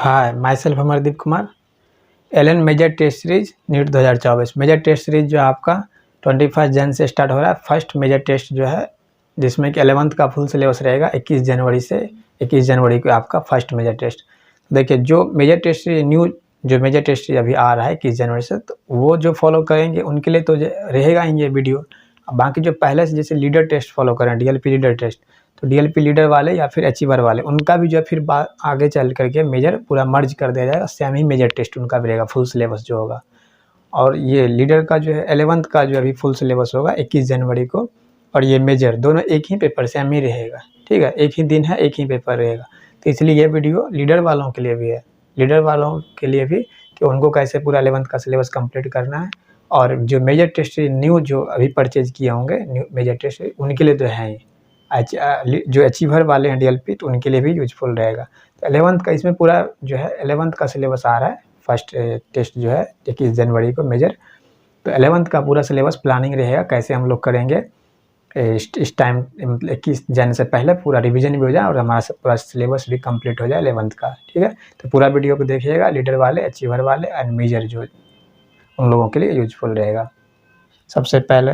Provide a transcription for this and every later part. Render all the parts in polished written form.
हाय, myself Amardeep Kumar. Allen major test series NEET 2024 major test series जो आपका 21 जन से स्टार्ट हो रहा है। फर्स्ट मेजर टेस्ट जो है जिसमें कि 11th का फुल सिलेबस रहेगा 21 जनवरी से 21 जनवरी को आपका फर्स्ट मेजर टेस्ट। देखिए जो मेजर टेस्ट न्यू जो मेजर टेस्ट अभी आ रहा है 21 जनवरी से, तो वो जो फॉलो करेंगे उनके लिए तो रहेगा ही ये वीडियो। बाकी जो पहले से जैसे लीडर टेस्ट फॉलो करें, डीएलपी लीडर टेस्ट, तो डीएलपी लीडर वाले या फिर अचीवर वाले उनका भी जो है फिर आगे चल करके मेजर पूरा मर्ज कर दिया जाएगा, सेम ही मेजर टेस्ट उनका भी रहेगा, फुल सिलेबस जो होगा। और ये लीडर का जो है 11th का जो अभी फुल सिलेबस होगा 21 जनवरी को, और ये मेजर दोनों एक ही पेपर सेम ही रहेगा। ठीक है, एक ही दिन है, एक ही पेपर रहेगा। तो इसलिए ये वीडियो लीडर वालों के लिए भी है, लीडर वालों के लिए भी कि उनको कैसे पूरा 11th का सिलेबस कंप्लीट करना है। और जो मेजर टेस्ट न्यू जो अभी परचेज किए होंगे न्यू मेजर टेस्ट, उनके लिए तो है ही। जो अचीवर वाले हैं डीएलपी, तो उनके लिए भी यूजफुल रहेगा। तो 11th का इसमें पूरा जो है 11th का सिलेबस आ रहा है। फर्स्ट टेस्ट जो है 21 जनवरी को मेजर, तो 11th का पूरा सिलेबस प्लानिंग रहेगा कैसे हम लोग करेंगे इस टाइम, मतलब 21 जन से पहले पूरा रिवीजन भी हो जाए और हमारा पूरा सिलेबस भी कंप्लीट हो जाए 11th का। ठीक है, तो पूरा वीडियो को देखिएगा, लीडर वाले, अचीवर वाले एंड मेजर जो उन लोगों के लिए यूजफुल रहेगा। सबसे पहले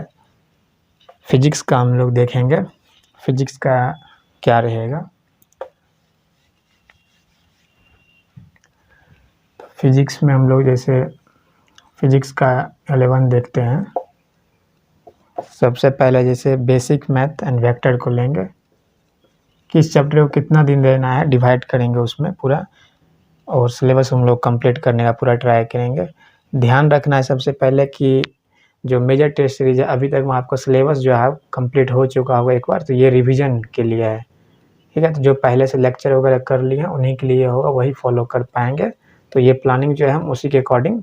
फिजिक्स का हम लोग देखेंगे, फिजिक्स का क्या रहेगा। तो फिजिक्स में हम लोग जैसे फिजिक्स का 11 देखते हैं। सबसे पहले जैसे बेसिक मैथ एंड वेक्टर को लेंगे, किस चैप्टर को कितना दिन देना है डिवाइड करेंगे उसमें पूरा, और सिलेबस हम लोग कंप्लीट करने का पूरा ट्राई करेंगे। ध्यान रखना है सबसे पहले कि जो मेजर टेस्ट सीरीज है अभी तक में आपका सिलेबस जो है कंप्लीट हो चुका होगा एक बार, तो ये रिवीजन के लिए है। ठीक है, तो जो पहले से लेक्चर वगैरह कर लिए हैं उन्हीं के लिए होगा, वही फॉलो कर पाएंगे। तो ये प्लानिंग जो है हम उसी के अकॉर्डिंग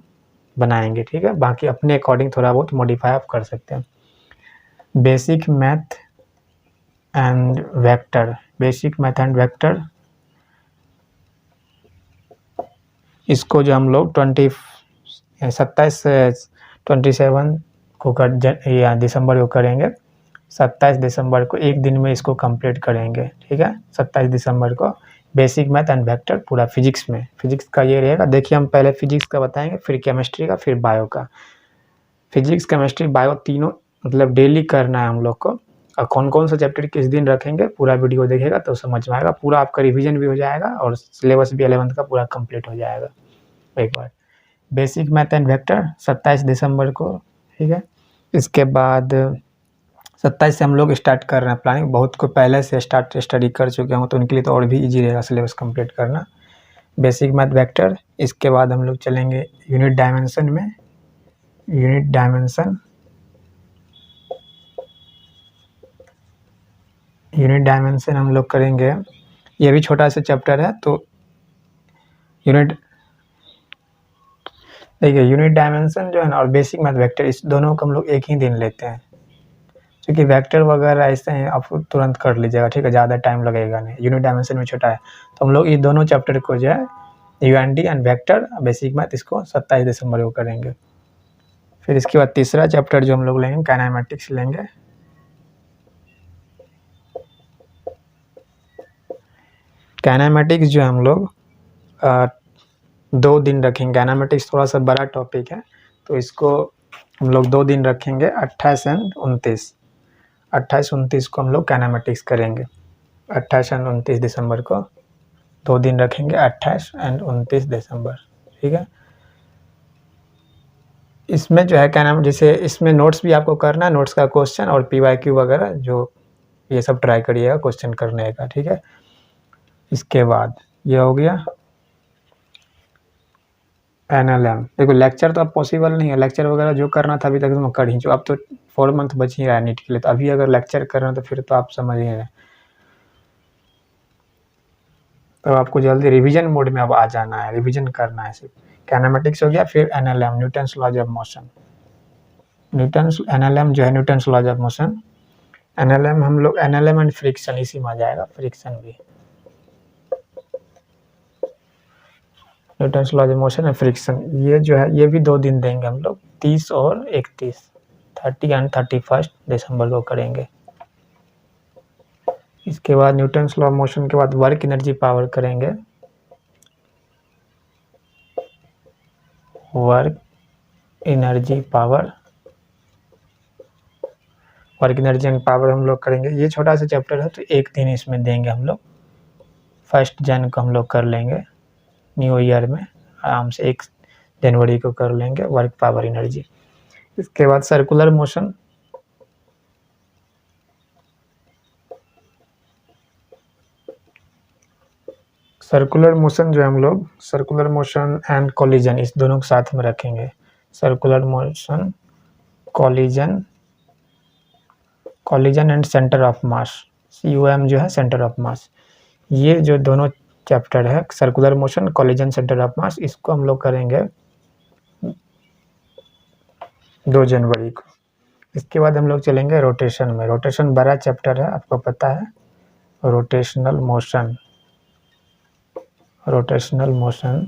बनाएंगे। ठीक है, बाकी अपने अकॉर्डिंग थोड़ा बहुत मॉडिफाई आप कर सकते हैं। Basic math and vector, basic math and vector, इसको जो हम लोग 27 से 27 को या दिसंबर को करेंगे। 27 दिसंबर को एक दिन में इसको कंप्लीट करेंगे। ठीक है, 27 दिसंबर को बेसिक मैथ एंड वेक्टर पूरा फिजिक्स में। फिजिक्स का ये रहेगा। देखिए हम पहले फिजिक्स का बताएंगे, फिर केमिस्ट्री का, फिर बायो का। फिजिक्स, केमिस्ट्री, बायो तीनों मतलब डेली करना है हम लोग को। और कौन कौन सा चैप्टर किस दिन रखेंगे पूरा वीडियो देखेगा तो समझ में आएगा। पूरा आपका रिवीजन भी हो जाएगा और सिलेबस भी 11th का पूरा कंप्लीट हो जाएगा एक बार। बेसिक मैथ एंड वेक्टर 27 दिसंबर को। ठीक है, इसके बाद 27 से हम लोग स्टार्ट कर रहे हैं प्लानिंग। बहुत को पहले से स्टडी कर चुके हों तो उनके लिए तो और भी इजी रहेगा सिलेबस कंप्लीट करना। बेसिक मैथ वेक्टर, इसके बाद हम लोग चलेंगे यूनिट डायमेंशन में। यूनिट डायमेंशन, यूनिट डायमेंशन हम लोग करेंगे। ये भी छोटा सा चैप्टर है, तो यूनिट देखिए यूनिट डायमेंशन जो है ना और बेसिक मैथ वेक्टर, इस दोनों को हम लोग एक ही दिन लेते हैं, क्योंकि वेक्टर वगैरह ऐसे हैं आप तुरंत कर लीजिएगा। ठीक है, ज़्यादा टाइम लगेगा नहीं, यूनिट डायमेंशन में छोटा है। तो हम लोग ये दोनों चैप्टर को जो है यूएनडी एंड वेक्टर बेसिक मैथ, इसको 27 दिसंबर को करेंगे। फिर इसके बाद तीसरा चैप्टर जो हम लोग लेंगे काइनेमेटिक्स लेंगे। काइनेमेटिक्स जो हम लोग 2 दिन रखेंगे। काइनेमेटिक्स थोड़ा सा बड़ा टॉपिक है, तो इसको हम लोग 2 दिन रखेंगे, 28 एंड 29। 28-29 को हम लोग काइनेमेटिक्स करेंगे। 28 एंड 29 दिसंबर को 2 दिन रखेंगे, 28 एंड 29 दिसंबर। ठीक है, इसमें जो है क्या नाम, जैसे इसमें नोट्स भी आपको करना है, नोट्स का क्वेश्चन और पीवाईक्यू वगैरह जो ये सब ट्राई करिएगा क्वेश्चन करने का। ठीक है, इसके बाद ये हो गया एनएलएम। देखो लेक्चर तो अब पॉसिबल नहीं है, लेक्चर वगैरह जो करना था अभी तक तो कर ही चुका। अब तो 4 मंथ बच ही रहा है नीट के लिए, तो अभी अगर लेक्चर कर रहे हैं तो फिर तो आप समझ ही रहे। तो आपको जल्दी रिवीजन मोड में अब आ जाना है, रिवीजन करना है सिर्फ। काइनेमेटिक्स हो गया, फिर NLM, Newton's laws of motion. Newton's NLM जो है Newton's laws of motion. NLM हम लोग एनएलएम एंड फ्रिक्शन इसी में आ जाएगा, फ्रिक्शन भी। Newton's laws of motion and friction, ये जो है ये भी 2 दिन देंगे हम लोग, 30 और 31, 30 एंड 31 दिसंबर को करेंगे। इसके बाद न्यूटन्स लॉ ऑफ मोशन के बाद वर्क एनर्जी पावर करेंगे। Work energy power, work energy and power हम लोग करेंगे। ये छोटा सा चैप्टर है तो एक दिन इसमें देंगे हम लोग। 1 जन को हम लोग कर लेंगे न्यू ईयर में आराम से, 1 जनवरी को कर लेंगे वर्क पावर एनर्जी। इसके बाद सर्कुलर मोशन, सर्कुलर मोशन जो हम लोग सर्कुलर मोशन एंड कॉलिजन इस दोनों को साथ में रखेंगे। Circular motion, collision, collision and centre of mass, COM जो है सेंटर ऑफ मास। ये जो दोनों चैप्टर है circular motion, collision, centre of mass, इसको हम लोग करेंगे 2 जनवरी को। इसके बाद हम लोग चलेंगे रोटेशन में। रोटेशन बड़ा चैप्टर है, आपको पता है। Rotational motion, rotational motion,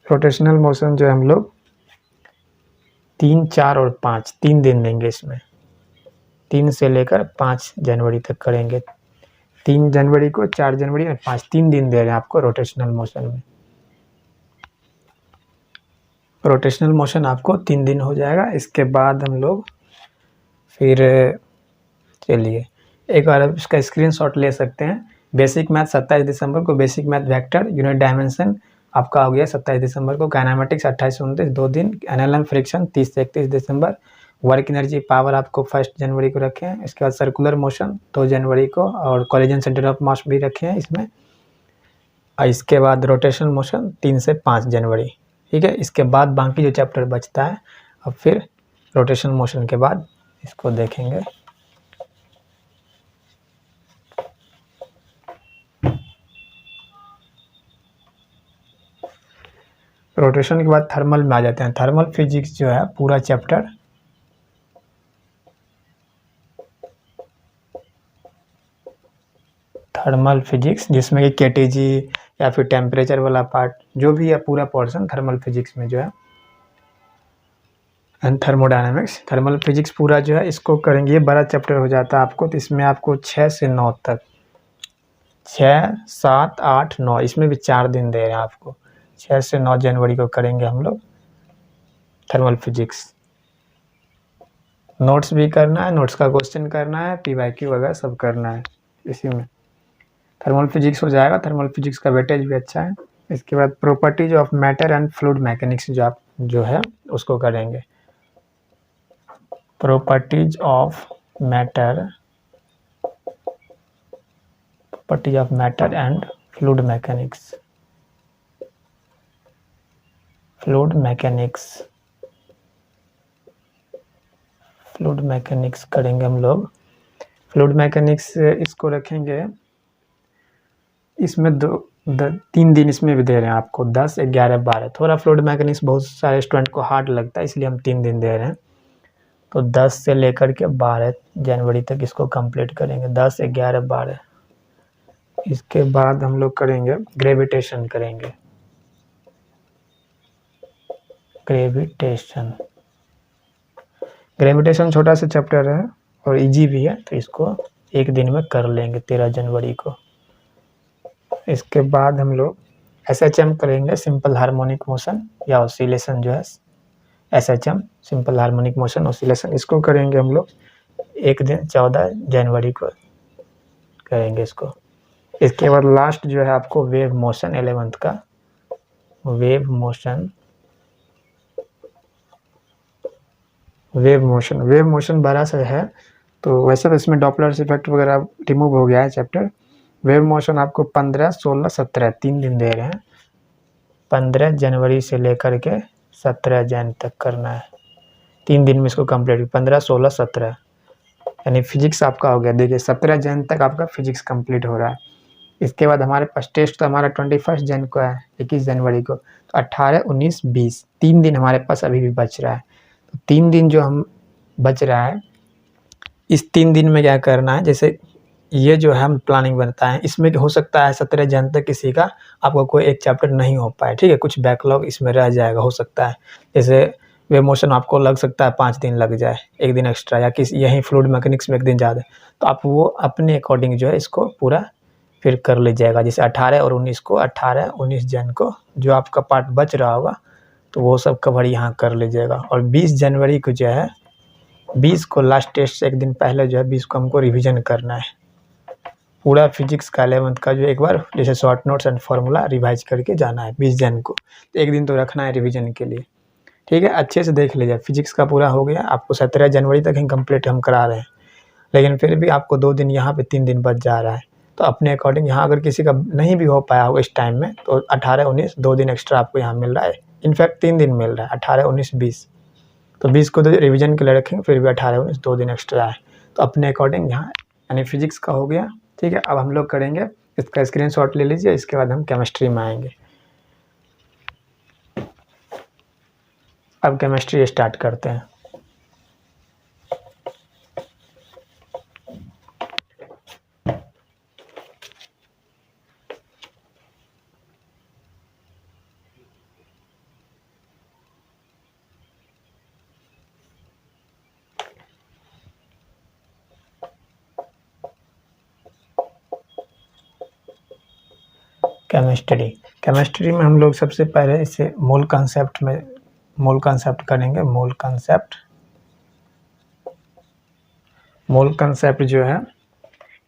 rotational motion जो हम लोग 3, 4 और 5 3 दिन देंगे इसमें। 3 से लेकर 5 जनवरी तक करेंगे। 3 जनवरी को, 4 जनवरी और 5 3 दिन दे रहे हैं आपको रोटेशनल मोशन में। रोटेशनल मोशन आपको 3 दिन हो जाएगा। इसके बाद हम लोग फिर चलिए एक बार इसका स्क्रीनशॉट ले सकते हैं। बेसिक मैथ 27 दिसंबर को, basic math vector unit dimension आपका हो गया 27 दिसंबर को। काइनेमेटिक्स 28-29 2 दिन। एनएलएम फ्रिक्शन 30 से 31 दिसंबर। वर्क एनर्जी पावर आपको 1 जनवरी को रखे हैं। इसके बाद सर्कुलर मोशन 2 जनवरी को और कॉलिजन सेंटर ऑफ मास भी रखे हैं इसमें। और इसके बाद रोटेशनल मोशन 3 से 5 जनवरी, ठीक है। इसके बाद बाकी जो चैप्टर बचता है अब फिर रोटेशनल मोशन के बाद इसको देखेंगे। रोटेशन के बाद थर्मल में आ जाते हैं। थर्मल फिजिक्स जो है पूरा चैप्टर थर्मल फिजिक्स, जिसमें कि केटीजी या फिर टेम्परेचर वाला पार्ट जो भी है पूरा पोर्शन थर्मल फिजिक्स में जो है, एंड थर्मोडायनेमिक्स। थर्मल फिजिक्स पूरा जो है इसको करेंगे। ये बड़ा चैप्टर हो जाता है आपको, तो इसमें आपको 6 से 9 तक, 6, 7, 8, 9 इसमें भी 4 दिन दे रहे हैं आपको। 6 से 9 जनवरी को करेंगे हम लोग थर्मल फिजिक्स। नोट्स भी करना है, नोट्स का क्वेश्चन करना है, PYQ वगैरह सब करना है इसी में। थर्मल फिजिक्स हो जाएगा। थर्मल फिजिक्स का वेटेज भी अच्छा है। इसके बाद properties of matter and fluid mechanics जो है उसको करेंगे। Properties of matter, properties of matter and fluid mechanics, fluid mechanics, fluid mechanics करेंगे हम लोग। फ्लूइड मैकेनिक्स इसको रखेंगे। इसमें 3 दिन इसमें भी दे रहे हैं आपको, 10, 11, 12। थोड़ा फ्लूइड मैकेनिक्स बहुत सारे स्टूडेंट को हार्ड लगता है, इसलिए हम 3 दिन दे रहे हैं। तो 10 से लेकर के 12 जनवरी तक इसको कंप्लीट करेंगे। 10, 11, 12। इसके बाद हम लोग करेंगे ग्रेविटेशन करेंगे। ग्रेविटेशन, ग्रेविटेशन छोटा सा चैप्टर है और इजी भी है, तो इसको एक दिन में कर लेंगे 13 जनवरी को। इसके बाद हम लोग SHM करेंगे, सिंपल हार्मोनिक मोशन या ऑसिलेशन जो है SHM, simple harmonic motion oscillation, इसको करेंगे हम लोग एक दिन 14 जनवरी को करेंगे इसको। इसके बाद लास्ट जो है आपको वेव मोशन 11th का, wave motion, wave motion, wave motion बड़ा सा है तो वैसे तो इसमें डॉपलर इफेक्ट वगैरह रिमूव हो गया है चैप्टर। वेव मोशन आपको 15, 16, 17 3 दिन दे रहे हैं। 15 जनवरी से लेकर के 17 जन तक करना है। 3 दिन में इसको कंप्लीट, 15, 16, 17 यानी फिजिक्स आपका हो गया। देखिए 17 जन तक आपका फिजिक्स कंप्लीट हो रहा है। इसके बाद हमारे पास टेस्ट तो हमारा 21 जन को है, 21 जनवरी को। तो 18, 19, 20 3 दिन हमारे पास अभी भी बच रहा है। तो 3 दिन जो हम बच रहा है, इस 3 दिन में क्या करना है, जैसे ये जो है हम प्लानिंग बनता है, इसमें हो सकता है 17 जन तक किसी का आपको कोई एक चैप्टर नहीं हो पाए, ठीक है, कुछ बैकलॉग इसमें रह जाएगा, हो सकता है। जैसे वेव मोशन आपको लग सकता है 5 दिन लग जाए, 1 दिन एक्स्ट्रा, या किसी यहीं फ्लूइड मैकेनिक्स में 1 दिन ज़्यादा, तो आप वो अपने अकॉर्डिंग जो है इसको पूरा फिर कर लीजिएगा। जैसे 18 और 19 को, 18 19 जन को जो आपका पार्ट बच रहा होगा तो वो सब कवर यहाँ कर लीजिएगा। और 20 जनवरी को जो है 20 को लास्ट टेस्ट से एक दिन पहले जो है 20 को हमको रिवीजन करना है पूरा फिजिक्स का 11th का, जो एक बार जैसे short notes and formula revise करके जाना है 20 जन को। तो एक दिन तो रखना है रिवीजन के लिए, ठीक है। अच्छे से देख लीजिए, फिजिक्स का पूरा हो गया, आपको 17 जनवरी तक ही कंप्लीट हम करा रहे हैं, लेकिन फिर भी आपको 2 दिन यहाँ पे 3 दिन बच जा रहा है। तो अपने अकॉर्डिंग यहाँ अगर किसी का नहीं भी हो पाया होगा इस टाइम में तो 18 19 2 दिन एक्स्ट्रा आपको यहाँ मिल रहा है। इनफैक्ट 3 दिन मिल रहा है, 18 19 20। तो 20 को तो रिवीजन के लिए रखेंगे, फिर भी 18 19 2 दिन एक्स्ट्रा है। तो अपने अकॉर्डिंग यहाँ यानी फिजिक्स का हो गया, ठीक है। अब हम लोग करेंगे, इसका स्क्रीनशॉट ले लीजिए, इसके बाद हम केमिस्ट्री में आएंगे। अब केमिस्ट्री स्टार्ट करते हैं। केमिस्ट्री में हम लोग सबसे पहले इसे मोल कॉन्सेप्ट करेंगे। मोल कॉन्सेप्ट जो है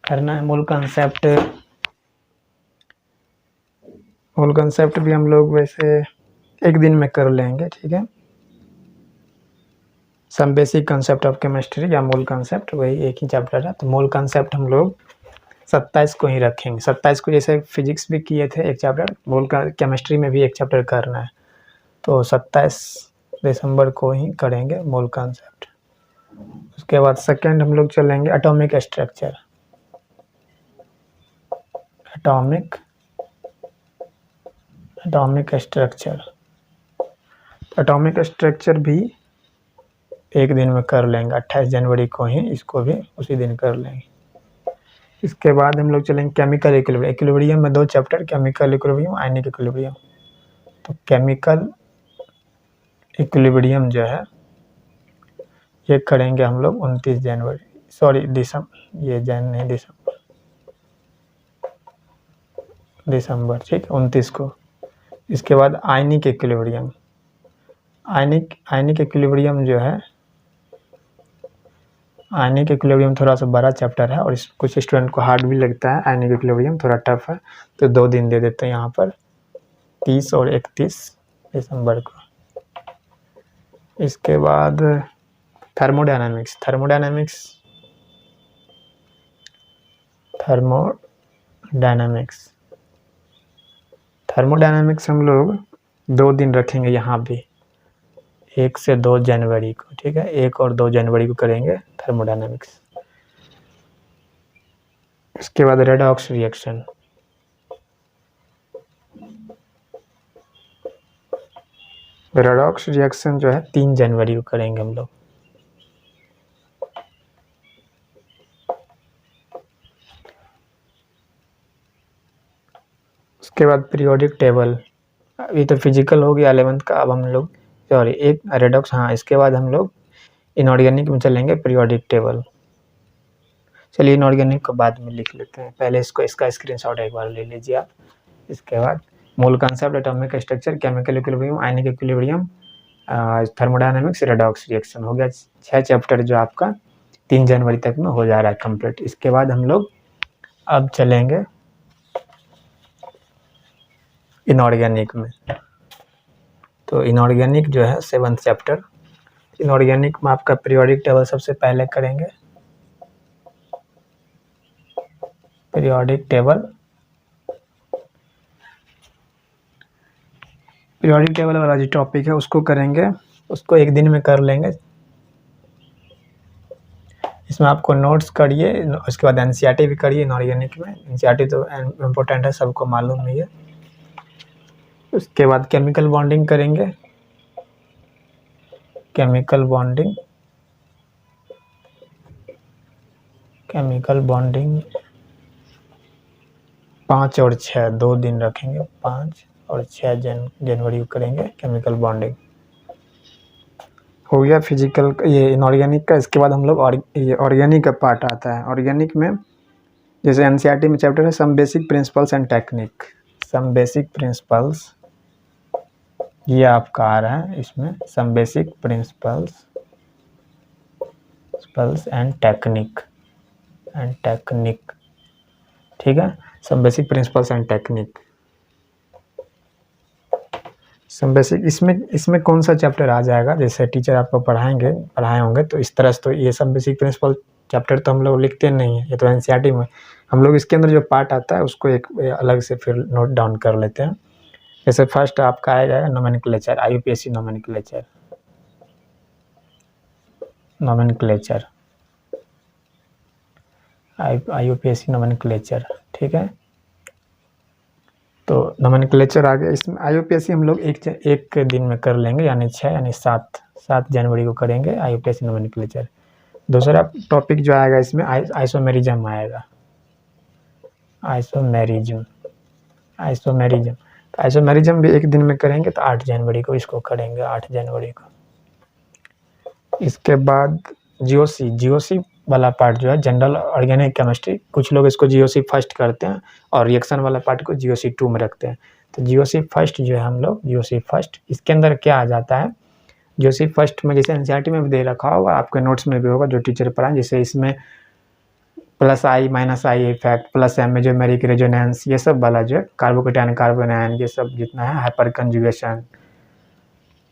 करना है। मोल कॉन्सेप्ट भी हम लोग वैसे एक दिन में कर लेंगे, ठीक है। Some basic concept of chemistry या मोल कॉन्सेप्ट वही एक ही चैप्टर है। तो मोल कॉन्सेप्ट हम लोग 27 को ही रखेंगे। 27 को जैसे फिजिक्स भी किए थे एक चैप्टर, मोल का केमिस्ट्री में भी एक चैप्टर करना है, तो 27 दिसंबर को ही करेंगे मोल कॉन्सेप्ट। उसके बाद सेकंड हम लोग चलेंगे एटॉमिक स्ट्रक्चर। एटॉमिक स्ट्रक्चर भी एक दिन में कर लेंगे, 28 जनवरी को ही इसको भी उसी दिन कर लेंगे। इसके बाद हम लोग चलेंगे केमिकल इक्विलिब्रियम में 2 chapter, chemical equilibrium, ionic equilibrium. तो केमिकल इक्विलिब्रियम जो है ये करेंगे हम लोग 29 जनवरी, सॉरी दिसंबर, ठीक है, 29 को। इसके बाद आयनिक इक्विलिब्रियम जो है, आयनिक इक्विलिब्रियम थोड़ा सा बड़ा चैप्टर है और इस कुछ स्टूडेंट को हार्ड भी लगता है। आयनिक इक्विलिब्रियम थोड़ा टफ है, तो 2 दिन दे देते हैं यहाँ पर, 30 और 31 दिसंबर को। इसके बाद थर्मोडायनामिक्स हम लोग 2 दिन रखेंगे यहाँ भी, 1 से 2 जनवरी को, ठीक है। 1 और 2 जनवरी को करेंगे थर्मोडायनामिक्स। इसके बाद रेडॉक्स रिएक्शन जो है 3 जनवरी को करेंगे हम लोग। उसके बाद पीरियोडिक टेबल, अभी तो फिजिकल हो गया 11th का। अब हम लोग सॉरी एक रेडॉक्स, हाँ, इसके बाद हम लोग इनऑर्गेनिक में चलेंगे पीरियोडिक टेबल। चलिए इनऑर्गेनिक को बाद में लिख लेते हैं, पहले इसका स्क्रीनशॉट एक बार ले लीजिए आप। इसके बाद mole concept, atomic structure, chemical equilibrium, ionic equilibrium, thermodynamics, redox reaction हो गया 6 चैप्टर जो आपका 3 जनवरी तक में हो जा रहा है कंप्लीट। इसके बाद हम लोग अब चलेंगे इनऑर्गेनिक में। तो इनऑर्गेनिक जो है 7th चैप्टर। इनऑर्गेनिक में आपका पीरियोडिक टेबल सबसे पहले करेंगे। पीरियोडिक टेबल वाला जो टॉपिक है उसको करेंगे, उसको एक दिन में कर लेंगे। इसमें आपको नोट्स करिए, उसके बाद एनसीईआरटी भी करिए। इनऑर्गेनिक में एनसीईआरटी तो इम्पोर्टेंट है, सबको मालूम ही है। उसके बाद केमिकल बॉन्डिंग करेंगे। केमिकल बॉन्डिंग 5 और 6 2 दिन रखेंगे, 5 और 6 जनवरी को करेंगे केमिकल बॉन्डिंग। हो गया फिजिकल ये इनऑर्गेनिक का। इसके बाद हम लोग ये ऑर्गेनिक का पार्ट आता है। ऑर्गेनिक में जैसे एनसीईआरटी में चैप्टर है some basic principles and technique, some basic principles, ये आपका आ रहा है इसमें, some basic principles and technique, ठीक है। Some basic principles and technique, some basic, इसमें कौन सा चैप्टर आ जाएगा, जैसे टीचर आपको पढ़ाए होंगे तो इस तरह से, तो ये सम बेसिक प्रिंसिपल चैप्टर तो हम लोग लिखते नहीं है, ये तो एनसीईआरटी में हम लोग इसके अंदर जो पार्ट आता है उसको एक अलग से फिर नोट डाउन कर लेते हैं। जैसे फर्स्ट आपका आएगा nomenclature, IUPAC nomenclature, IUPAC nomenclature, ठीक है। तो नोमेनक्लेचर आ गया, इसमें आईयूपीएसी हम लोग एक दिन में कर लेंगे, यानी 7 जनवरी को करेंगे आईयूपीएसी नोमेनक्लेचर। दूसरा टॉपिक जो आएगा इसमें आइसोमेरिज्म आएगा, आइसोमेरिज्म भी एक दिन में करेंगे, तो 8 जनवरी को इसको करेंगे, 8 जनवरी को। इसके बाद जीओसी वाला पार्ट जो है जनरल ऑर्गेनिक केमिस्ट्री, कुछ लोग इसको जीओसी फर्स्ट करते हैं और रिएक्शन वाला पार्ट को जीओसी 2 में रखते हैं। तो जीओसी फर्स्ट जो है हम लोग जीओसी फर्स्ट, इसके अंदर क्या आ जाता है, जीओसी फर्स्ट में जैसे एनसीईआरटी में भी दे रखा होगा, आपके नोट्स में भी होगा जो टीचर पढ़ाएं, जैसे इसमें +I -I effect, mesomeric resonance, ये सब वाला जो है कार्बोकेटायन कार्बोनायन, ये सब जितना है हाइपर कंजुगेशन,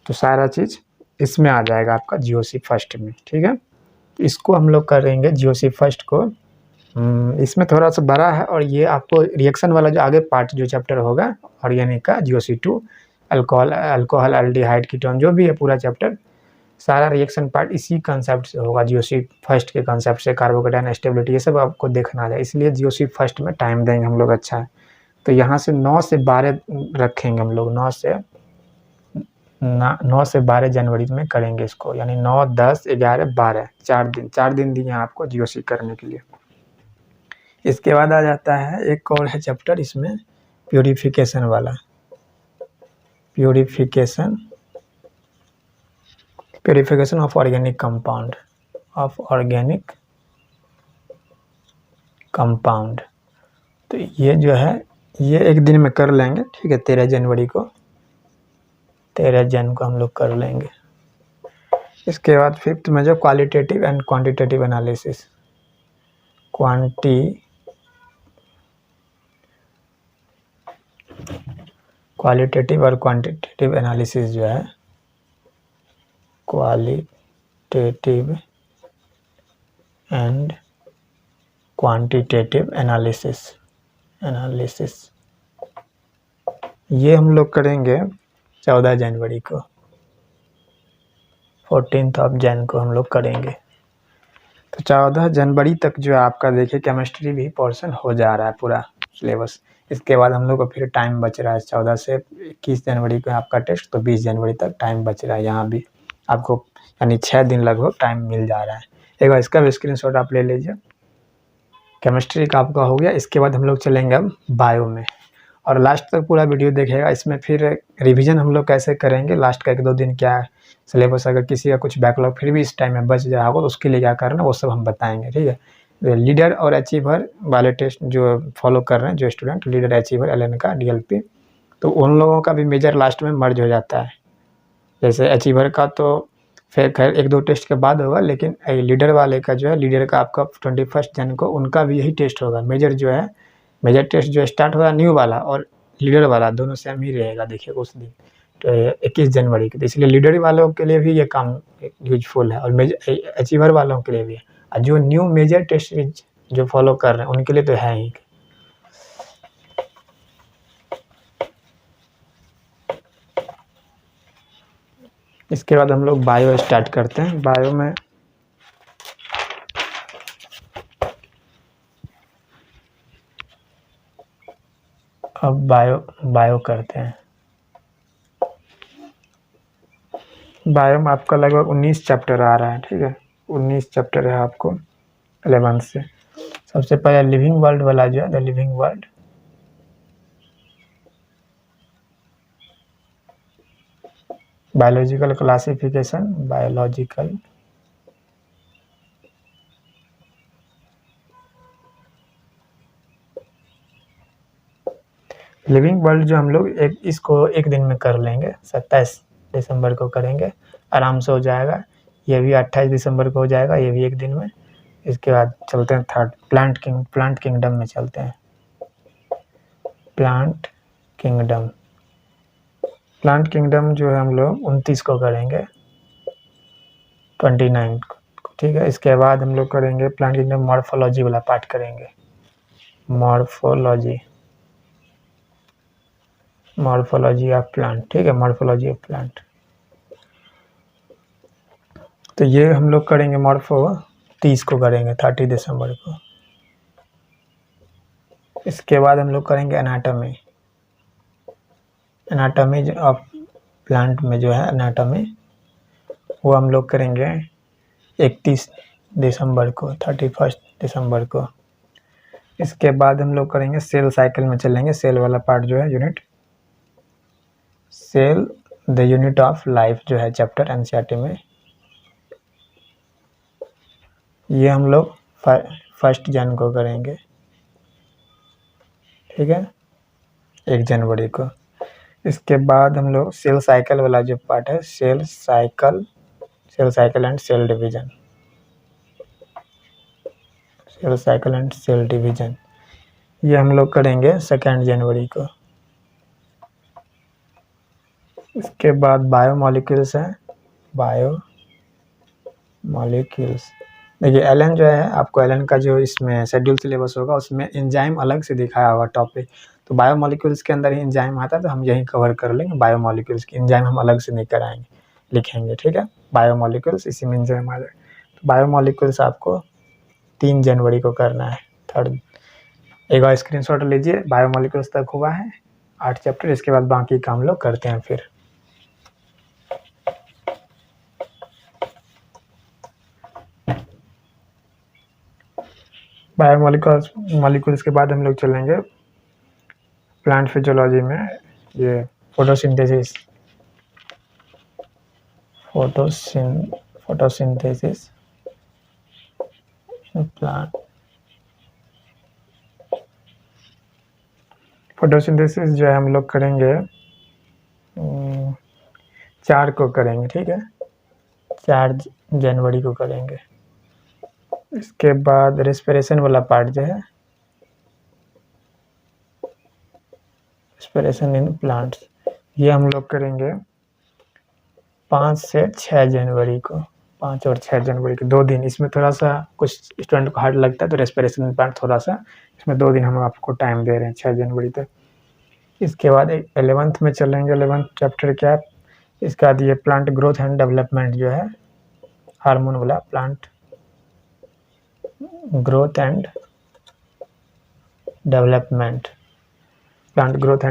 तो सारा चीज़ इसमें आ जाएगा आपका जीओसी फर्स्ट में, ठीक है। इसको हम लोग करेंगे जीओसी फर्स्ट को, इसमें थोड़ा सा बड़ा है, और ये आपको रिएक्शन वाला जो आगे पार्ट जो चैप्टर होगा ऑर्गेनिक का जीओसी 2, अल्कोहल एल्डिहाइड कीटोन, जो भी है पूरा चैप्टर, सारा रिएक्शन पार्ट इसी कंसेप्ट से होगा, जीओसी फर्स्ट के कंसेप्ट से, कार्बोकेटायन स्टेबिलिटी, ये सब आपको देखना है, इसलिए जीओसी फर्स्ट में टाइम देंगे हम लोग, अच्छा है। तो यहाँ से 9 से 12 रखेंगे हम लोग, 9 से 12 जनवरी में करेंगे इसको, यानी 9, 10, 11, 12, 4 दिन दिए हैं आपको जीओसी करने के लिए। इसके बाद आ जाता है एक और है चैप्टर इसमें, प्यूरिफिकेशन वाला, प्यूरिफिकेशन ऑफ ऑर्गेनिक कंपाउंड, तो ये जो है ये एक दिन में कर लेंगे, ठीक है। 13 जनवरी को हम लोग कर लेंगे। इसके बाद 5th में जो qualitative and quantitative analysis, qualitative और क्वांटिटेटिव एनालिसिस जो है, क्वालिटेटिव एंड क्वांटिटेटिव एनालिसिस, ये हम लोग करेंगे 14 जनवरी को, 14 जन को हम लोग करेंगे। तो 14 जनवरी तक जो है आपका देखिए केमिस्ट्री भी पोर्शन हो जा रहा है पूरा सिलेबस। इसके बाद हम लोग को फिर टाइम बच रहा है 14 से 21 जनवरी को आपका टेस्ट, तो 20 जनवरी तक टाइम बच रहा है, यहाँ भी आपको यानी 6 दिन लगभग टाइम मिल जा रहा है। एक बार इसका भी स्क्रीनशॉट आप ले लीजिए। केमिस्ट्री का आपका हो गया। इसके बाद हम लोग चलेंगे अब बायो में, और लास्ट तक पूरा वीडियो देखेगा। इसमें फिर रिवीजन हम लोग कैसे करेंगे, लास्ट का 1-2 दिन क्या सिलेबस, अगर किसी का कुछ बैकलॉग फिर भी इस टाइम में बच जाएगा तो उसके लिए क्या करना वो सब हम बताएंगे, ठीक है। लीडर और अचीवर वाले टेस्ट जो फॉलो कर रहे हैं जो स्टूडेंट, लीडर अचीवर एलएन का डीएलपी, तो उन लोगों का भी मेजर लास्ट में मर्ज हो जाता है। जैसे अचीवर का तो फिर खैर 1-2 टेस्ट के बाद होगा, लेकिन लीडर वाले का जो है, लीडर का आपका 21 जन को उनका भी यही टेस्ट होगा। मेजर जो है, मेजर टेस्ट जो स्टार्ट होगा न्यू वाला और लीडर वाला दोनों सेम ही रहेगा, देखिए उस दिन तो 21 जनवरी के, तो इसलिए लीडर वालों के लिए भी ये काम यूजफुल है और मेजर अचीवर वालों के लिए भी है। और जो न्यू मेजर टेस्ट जो फॉलो कर रहे हैं उनके लिए तो है ही। इसके बाद हम लोग बायो स्टार्ट करते हैं। बायो में अब बायो करते हैं। बायो में आपका लगभग 19 चैप्टर आ रहा है, ठीक है। 19 चैप्टर है आपको 11 से। सबसे पहले लिविंग वर्ल्ड वाला जो है, the living world, biological classification, biological living world जो हम लोग इसको एक दिन में कर लेंगे, 27 दिसंबर को करेंगे, आराम से हो जाएगा। ये भी 28 दिसंबर को हो जाएगा, ये भी एक दिन में। इसके बाद चलते हैं थर्ड, प्लांट किंगडम में चलते हैं। प्लांट किंगडम जो है हम लोग 29 को करेंगे, 29 को, ठीक है। इसके बाद हम लोग करेंगे प्लांट किंगडम मॉर्फोलॉजी वाला पार्ट करेंगे, मॉर्फोलॉजी ऑफ प्लांट, ठीक है, मॉर्फोलॉजी ऑफ प्लांट। तो ये हम लोग करेंगे मॉर्फो 30 को करेंगे, 30 दिसंबर को। इसके बाद हम लोग करेंगे एनाटॉमी ऑफ प्लांट में जो है एनाटॉमी, वो हम लोग करेंगे 31 दिसंबर को, 31 दिसंबर को। इसके बाद हम लोग करेंगे सेल साइकिल में चलेंगे, सेल वाला पार्ट जो है unit, cell the unit of life जो है चैप्टर एनसीईआरटी में, ये हम लोग 1 जनवरी को करेंगे, ठीक है, 1 जनवरी को। इसके बाद हम लोग सेल साइकिल वाला जो पार्ट है, cell cycle and cell division, ये हम लोग करेंगे 2 जनवरी को। इसके बाद बायोमॉलिक्यूल्स है, देखिए एलन जो है, आपको एलन का जो इसमें शेड्यूल सिलेबस होगा उसमें एंजाइम अलग से दिखाया होगा टॉपिक, तो बायोमॉलिक्यूल्स के अंदर ही एंजाइम आता है, तो हम यही कवर कर लेंगे बायोमॉलिक्यूल्स की, एंजाइम हम अलग से नहीं कराएंगे, लिखेंगे, ठीक है। बायोमॉलिक्यूल्स इसी में एंजाइम आ जाए। तो बायोमॉलिक्यूल्स आपको 3 जनवरी को करना है, थर्ड। एक बार स्क्रीनशॉट लीजिए, बायोमॉलिक्यूल्स तक हुआ है 8 चैप्टर, इसके बाद बाकी काम लोग करते हैं फिर। बायोमॉलिक्यूल्स के बाद हम लोग चलेंगे प्लांट फिजियोलॉजी में, ये फोटोसिंथेसिस प्लांट। फोटोसिंथेसिस जो है हम लोग करेंगे 4 को करेंगे, ठीक है, 4 जनवरी को करेंगे। इसके बाद रेस्पिरेशन वाला पार्ट जो है, रेस्पिरेशन इन प्लांट्स, ये हम लोग करेंगे 5 से 6 जनवरी को, 5 और 6 जनवरी के 2 दिन। इसमें थोड़ा सा कुछ स्टूडेंट को हार्ड लगता है, तो रेस्पिरेशन इन प्लांट थोड़ा सा, इसमें 2 दिन हम आपको टाइम दे रहे हैं, 6 जनवरी तक। इसके बाद 11th में चलेंगे, 11th चैप्टर क्या है, इसके बाद ये प्लांट ग्रोथ एंड डेवलपमेंट जो है, हार्मोन वाला, प्लांट ग्रोथ एंड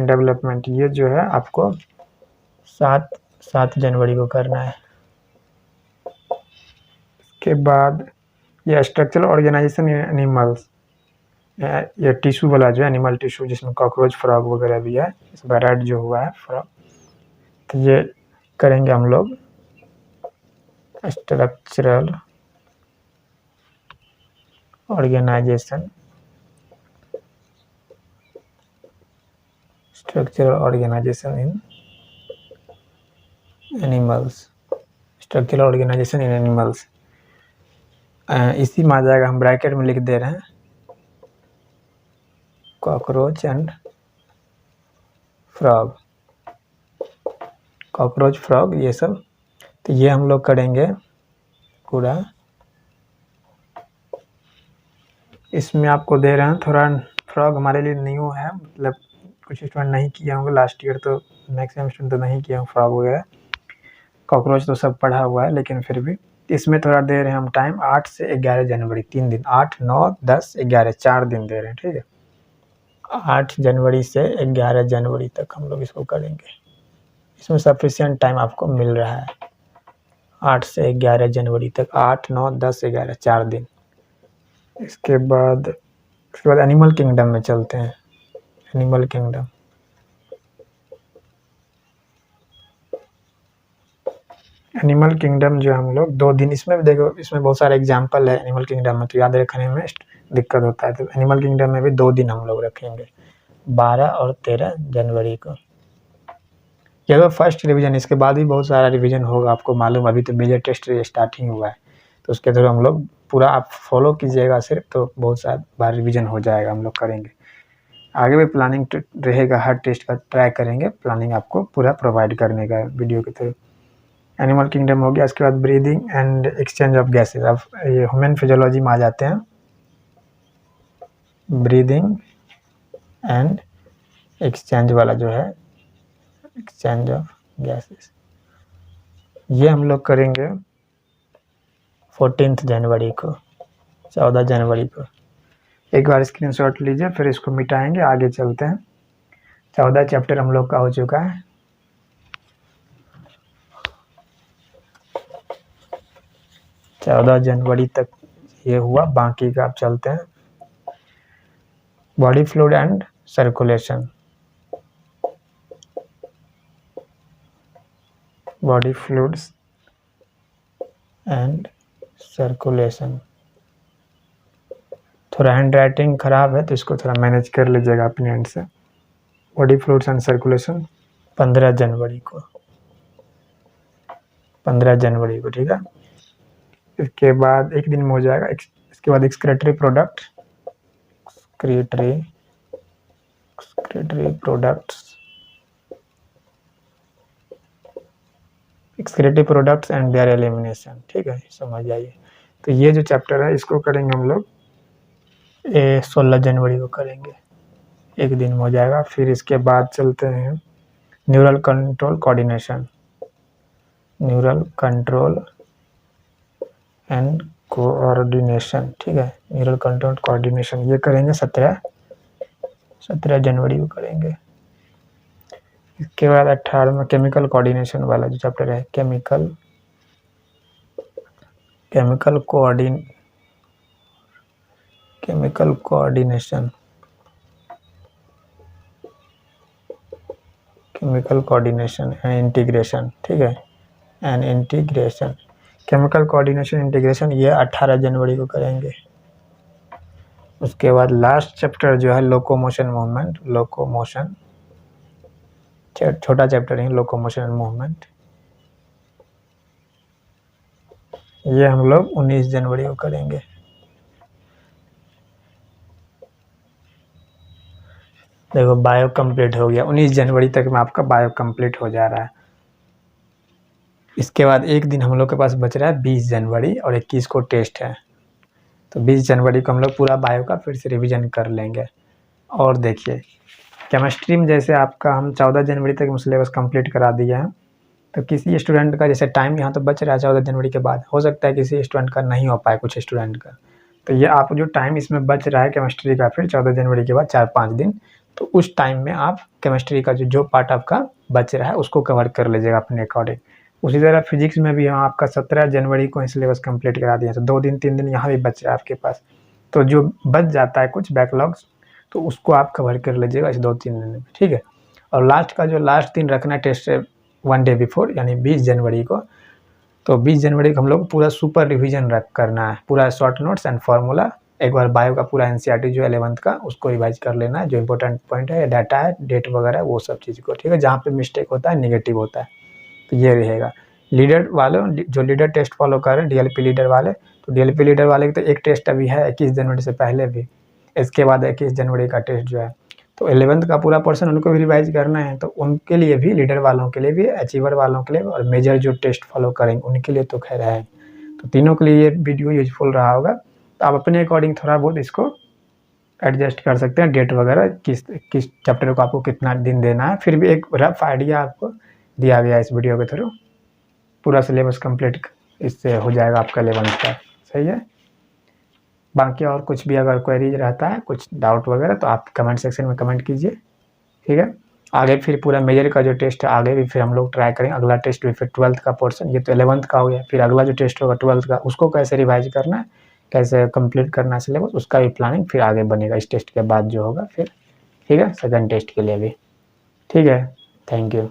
डेवलपमेंट, ये जो है आपको 7 जनवरी को करना है। इसके बाद ये स्ट्रक्चरल ऑर्गेनाइजेशन इन एनिमल्स, ये टिश्यू वाला जो है, एनिमल टिश्यू, जिसमें कॉकरोच, फ्रॉग वगैरह भी है, इसमें रेड जो हुआ है फ्रॉग, तो ये करेंगे हम लोग स्ट्रक्चरल ऑर्गेनाइजेशन इन एनिमल्स, इसी में आ जाएगा, हम ब्रैकेट में लिख दे रहे हैं कॉकरोच एंड फ्रॉग, ये सब, तो ये हम लोग करेंगे पूरा। इसमें आपको दे रहे हैं थोड़ा, फ्रॉग हमारे लिए न्यू है, मतलब कुछ स्टूडेंट नहीं किया होंगे, लास्ट ईयर तो मैक्सिमम स्टूडेंट तो नहीं किया होंगे फ्रॉग वगैरह, कॉकरोच तो सब पढ़ा हुआ है, लेकिन फिर भी इसमें थोड़ा दे रहे हैं हम टाइम, 8 से 11 जनवरी, 3 दिन, 8, 9, 10, 11, 4 दिन दे रहे हैं, ठीक है। 8 जनवरी से 11 जनवरी तक हम लोग इसको करेंगे, इसमें सफिशिएंट टाइम आपको मिल रहा है, 8 से 11 जनवरी तक, 8, 9, 10, 11, 4 दिन। इसके बाद एनिमल किंगडम में चलते हैं, एनिमल किंगडम जो हम लोग 2 दिन, इसमें भी देखो, इसमें बहुत सारे एग्जाम्पल है एनिमल किंगडम में, तो याद रखने में दिक्कत होता है, तो एनिमल किंगडम में भी 2 दिन हम लोग रखेंगे, 12 और 13 जनवरी को। ये तो फर्स्ट रिवीजन, इसके बाद भी बहुत सारा रिवीजन होगा, आपको मालूम, अभी तो मेजर टेस्ट स्टार्टिंग हुआ है, तो उसके थ्रू हम लोग पूरा आप फॉलो कीजिएगा सिर्फ, तो बहुत सारा बार रिवीजन हो जाएगा, हम लोग करेंगे। आगे भी प्लानिंग रहेगा, हर टेस्ट का ट्राई करेंगे, प्लानिंग आपको पूरा प्रोवाइड करने का वीडियो के थ्रू। एनिमल किंगडम हो गया, इसके बाद breathing and exchange of gases. अब ये ह्यूमन फिजियोलॉजी में आ जाते हैं, ब्रीदिंग एंड एक्सचेंज वाला जो है, एक्सचेंज ऑफ गैसेस, ये हम लोग करेंगे 14 जनवरी को, 14 जनवरी को। एक बार स्क्रीनशॉट लीजिए, फिर इसको मिटाएंगे, आगे चलते हैं। 14 चैप्टर हम लोग का हो चुका है। चौदह जनवरी तक ये हुआ, बाकी का आप चलते हैं। Body fluid and circulation, body fluids and circulation. थोड़ा हैंड राइटिंग खराब है तो इसको थोड़ा मैनेज कर लीजिएगा अपने एंड से। बॉडी फ्लूइड्स एंड सर्कुलेशन 15 जनवरी को, 15 जनवरी को, ठीक है। इसके बाद एक दिन में हो जाएगा। इसके बाद excretory product, excretory products, excretory products and there elimination, ठीक है, समझ जाइए। तो ये जो चैप्टर है इसको करेंगे हम लोग 16 जनवरी को करेंगे, एक दिन में हो जाएगा। फिर इसके बाद चलते हैं neural control coordination, neural control and coordination, ठीक है, न्यूरल कंट्रोल कोऑर्डिनेशन, ये करेंगे 17 जनवरी को करेंगे। इसके बाद 18 में केमिकल कोऑर्डिनेशन वाला जो चैप्टर है, chemical coordination, chemical coordination and integration, ठीक है, and integration, chemical coordination integration, ये 18 जनवरी को करेंगे। उसके बाद लास्ट चैप्टर जो है लोकोमोशन मूवमेंट, लोकोमोशन, छोटा चैप्टर है लोकोमोशन एंड मूवमेंट, ये हम लोग 19 जनवरी को करेंगे। देखो बायो कंप्लीट हो गया, 19 जनवरी तक में आपका बायो कंप्लीट हो जा रहा है। इसके बाद एक दिन हम लोग के पास बच रहा है 20 जनवरी और 21 को टेस्ट है, तो 20 जनवरी को हम लोग पूरा बायो का फिर से रिवीजन कर लेंगे। और देखिए केमिस्ट्री में जैसे आपका हम 14 जनवरी तक सिलेबस कंप्लीट करा दिया है, तो किसी स्टूडेंट का जैसे टाइम यहाँ तो बच रहा है 14 जनवरी के बाद, हो सकता है किसी स्टूडेंट का नहीं हो पाए, कुछ स्टूडेंट का, तो ये आप जो टाइम इसमें बच रहा है केमिस्ट्री का फिर 14 जनवरी के बाद 4-5 दिन, तो उस टाइम में आप केमिस्ट्री का जो पार्ट आपका बच रहा है उसको कवर कर लीजिएगा अपने अकॉर्डिंग। उसी तरह फिजिक्स में भी हम आपका 17 जनवरी को सिलेबस कंप्लीट करा दिया, तो 2 दिन 3 दिन यहाँ भी बच रहा है आपके पास, तो जो बच जाता है कुछ बैकलॉग्स, तो उसको आप कवर कर लीजिएगा इस 2-3 दिन में, ठीक है। और लास्ट का जो लास्ट दिन रखना है टेस्ट 1 डे बिफोर, यानी 20 जनवरी को, तो 20 जनवरी को हम लोग पूरा सुपर रिवीजन करना है, पूरा शॉर्ट नोट्स एंड फार्मूला, एक बार बायो का पूरा एनसीईआरटी जो 11th का उसको रिवाइज कर लेना है, जो इंपॉर्टेंट पॉइंट है, डाटा है, डेट वगैरह, वो सब चीज़ को, ठीक है, जहाँ पे मिस्टेक होता है नेगेटिव होता है, तो ये रहेगा। लीडर वालों जो लीडर टेस्ट फॉलो कर रहे हैं डीएलपी लीडर वाले, तो डीएलपी लीडर वाले की तो एक टेस्ट अभी है 21 जनवरी से पहले भी, इसके बाद 21 जनवरी का टेस्ट जो है, तो 11th का पूरा पोर्शन उनको भी रिवाइज करना है, तो उनके लिए भी, लीडर वालों के लिए भी, अचीवर वालों के लिए और मेजर जो टेस्ट फॉलो करेंगे उनके लिए तो खैर है, तो तीनों के लिए ये वीडियो यूजफुल रहा होगा। तो आप अपने अकॉर्डिंग थोड़ा बहुत इसको एडजस्ट कर सकते हैं, डेट वगैरह किस चैप्टर को आपको कितना दिन देना है, फिर भी एक रफ आइडिया आपको दिया गया इस वीडियो के थ्रू। पूरा सिलेबस कंप्लीट इससे हो जाएगा आपका 11th का, सही है। बाकी और कुछ भी अगर क्वेरीज रहता है, कुछ डाउट वगैरह, तो आप कमेंट सेक्शन में कमेंट कीजिए, ठीक है। आगे फिर पूरा मेजर का जो टेस्ट है आगे भी फिर हम लोग ट्राई करेंगे, अगला टेस्ट भी फिर 12th का पोर्शन, ये तो 11th का हो गया, फिर अगला जो टेस्ट होगा 12th का, उसको कैसे रिवाइज करना है, कैसे कंप्लीट करना है सिलेबस, उसका भी प्लानिंग फिर आगे बनेगा इस टेस्ट के बाद जो होगा फिर, ठीक है, सेकंड टेस्ट के लिए भी, ठीक है। Thank you.